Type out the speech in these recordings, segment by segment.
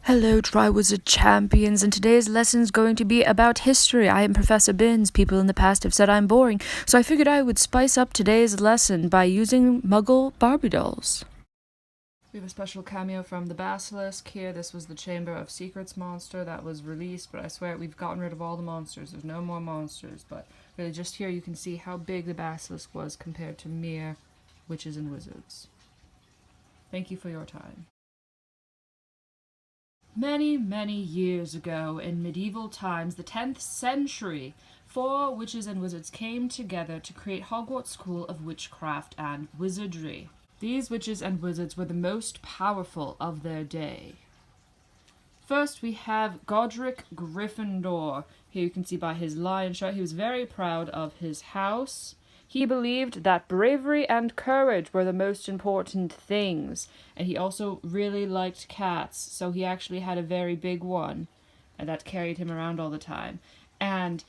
Hello, TrWizard champions, and today's lesson is going to be about history. I am Professor Binns. People in the past have said I'm boring, so I figured I would spice up today's lesson by using Muggle Barbie dolls. We have a special cameo from the Basilisk here. This was the Chamber of Secrets monster that was released, but I swear we've gotten rid of all the monsters. There's no more monsters, but really just here you can see how big the Basilisk was compared to mere witches and wizards. Thank you for your time. Many, many years ago, in medieval times, the 10th century, 4 witches and wizards came together to create Hogwarts School of Witchcraft and Wizardry. These witches and wizards were the most powerful of their day. First, we have Godric Gryffindor. Here you can see by his lion shirt, he was very proud of his house. He believed that bravery and courage were the most important things, and he also really liked cats, so he actually had a very big one, and that carried him around all the time. And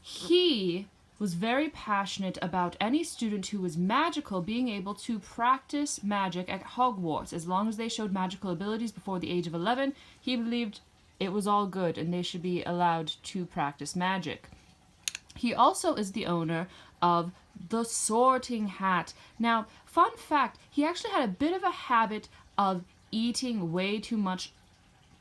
he was very passionate about any student who was magical being able to practice magic at Hogwarts. As long as they showed magical abilities before the age of 11, he believed it was all good and they should be allowed to practice magic. He also is the owner of the Sorting Hat. Now, fun fact, he actually had a bit of a habit of eating way too much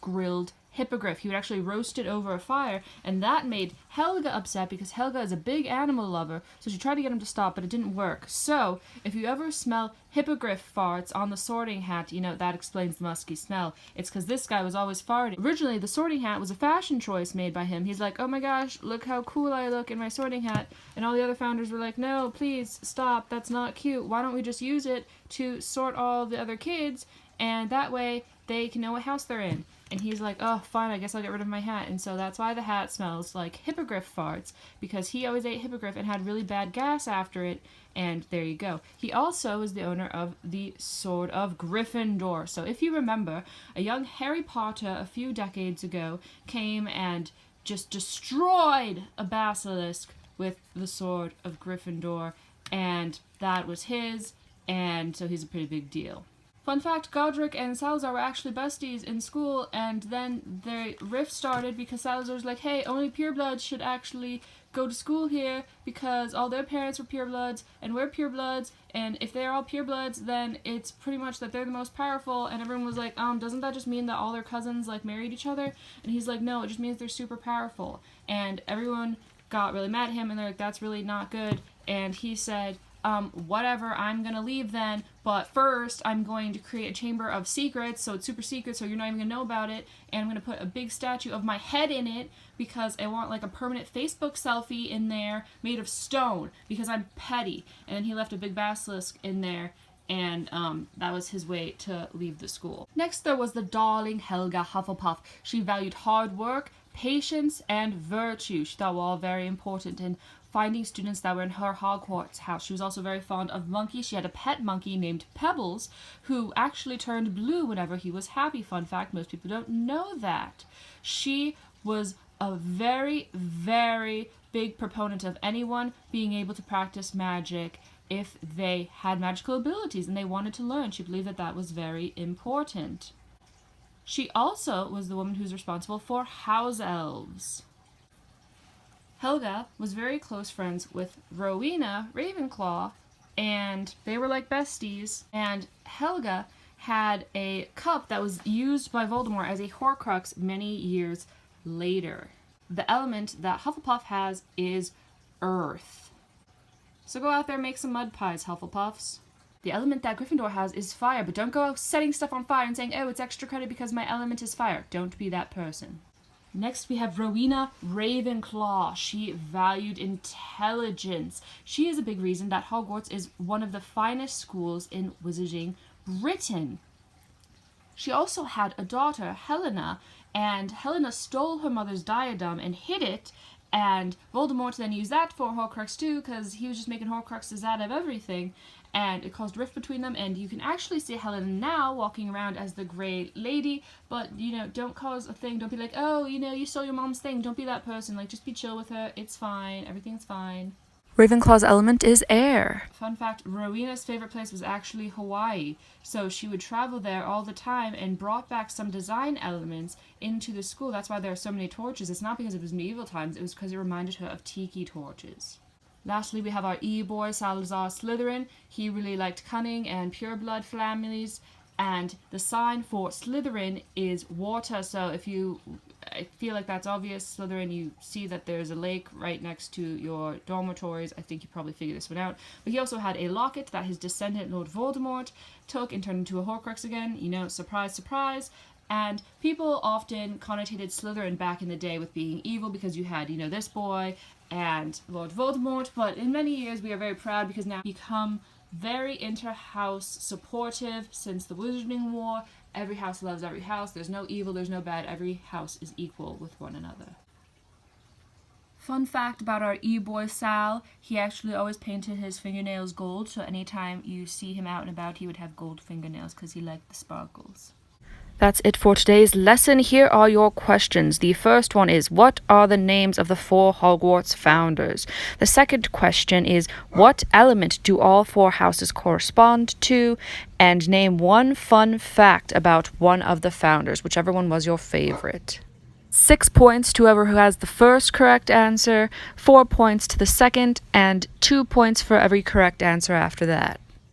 grilled hippogriff. He would actually roast it over a fire, and that made Helga upset because Helga is a big animal lover, so she tried to get him to stop, but it didn't work. So, if you ever smell hippogriff farts on the Sorting Hat, you know, that explains the musky smell. It's because this guy was always farting. Originally, the Sorting Hat was a fashion choice made by him. He's like, oh my gosh, look how cool I look in my sorting hat. And all the other founders were like, no, please, stop, that's not cute. Why don't we just use it to sort all the other kids, and that way they can know what house they're in. And he's like, oh, fine, I guess I'll get rid of my hat. And so that's why the hat smells like hippogriff farts, because he always ate hippogriff and had really bad gas after it. And there you go. He also is the owner of the Sword of Gryffindor. So if you remember, a young Harry Potter a few decades ago came and just destroyed a basilisk with the Sword of Gryffindor. And that was his, and so he's a pretty big deal. Fun fact, Godric and Salazar were actually besties in school, and then the rift started because Salazar's like, hey, only purebloods should actually go to school here because all their parents were purebloods, and we're purebloods, and if they're all purebloods, then it's pretty much that they're the most powerful, and everyone was like, doesn't that just mean that all their cousins, like, married each other? And he's like, no, it just means they're super powerful. And everyone got really mad at him, and they're like, that's really not good, and he said, whatever, I'm gonna leave then, but first I'm going to create a chamber of secrets, so it's super secret, so you're not even gonna know about it, and I'm gonna put a big statue of my head in it, because I want like a permanent Facebook selfie in there, made of stone, because I'm petty. And then he left a big basilisk in there, and that was his way to leave the school. Next there was the darling Helga Hufflepuff. She valued hard work, patience, and virtue. She thought were all very important in finding students that were in her Hogwarts house. She was also very fond of monkeys. She had a pet monkey named Pebbles, who actually turned blue whenever he was happy. Fun fact, most people don't know that. She was a very, very big proponent of anyone being able to practice magic if they had magical abilities and they wanted to learn. She believed that that was very important. She also was the woman who's responsible for house elves. Helga was very close friends with Rowena Ravenclaw, and they were like besties, and Helga had a cup that was used by Voldemort as a Horcrux many years later. The element that Hufflepuff has is earth. So go out there and make some mud pies, Hufflepuffs. The element that Gryffindor has is fire, but don't go out setting stuff on fire and saying, oh, it's extra credit because my element is fire. Don't be that person. Next we have Rowena Ravenclaw. She valued intelligence. She is a big reason that Hogwarts is one of the finest schools in Wizarding Britain. She also had a daughter, Helena, and Helena stole her mother's diadem and hid it, and Voldemort then used that for Horcrux too, because he was just making Horcruxes out of everything, and it caused rift between them, and you can actually see Helena now walking around as the Grey Lady, but, you know, don't cause a thing, don't be like, oh, you know, you stole your mom's thing, don't be that person, like, just be chill with her, it's fine, everything's fine. Ravenclaw's element is air. Fun fact, Rowena's favorite place was actually Hawaii. So she would travel there all the time and brought back some design elements into the school. That's why there are so many torches. It's not because it was medieval times, it was because it reminded her of tiki torches. Lastly, we have our E-boy, Salazar Slytherin. He really liked cunning and pureblood families. And the sign for Slytherin is water. So I feel like that's obvious. Slytherin, you see that there's a lake right next to your dormitories. I think you probably figured this one out. But he also had a locket that his descendant, Lord Voldemort, took and turned into a Horcrux again. You know, surprise, surprise. And people often connotated Slytherin back in the day with being evil because you had, this boy and Lord Voldemort. But in many years, we are very proud because now become very inter-house supportive since the Wizarding War. Every house loves every house. There's no evil, there's no bad. Every house is equal with one another. Fun fact about our E-boy Sal, he actually always painted his fingernails gold, so anytime you see him out and about, he would have gold fingernails because he liked the sparkles. That's it for today's lesson. Here are your questions. The first one is, what are the names of the 4 Hogwarts founders? The second question is, what element do all 4 houses correspond to? And name one fun fact about one of the founders, whichever one was your favorite. 6 points to whoever who has the first correct answer, 4 points to the second, and 2 points for every correct answer after that.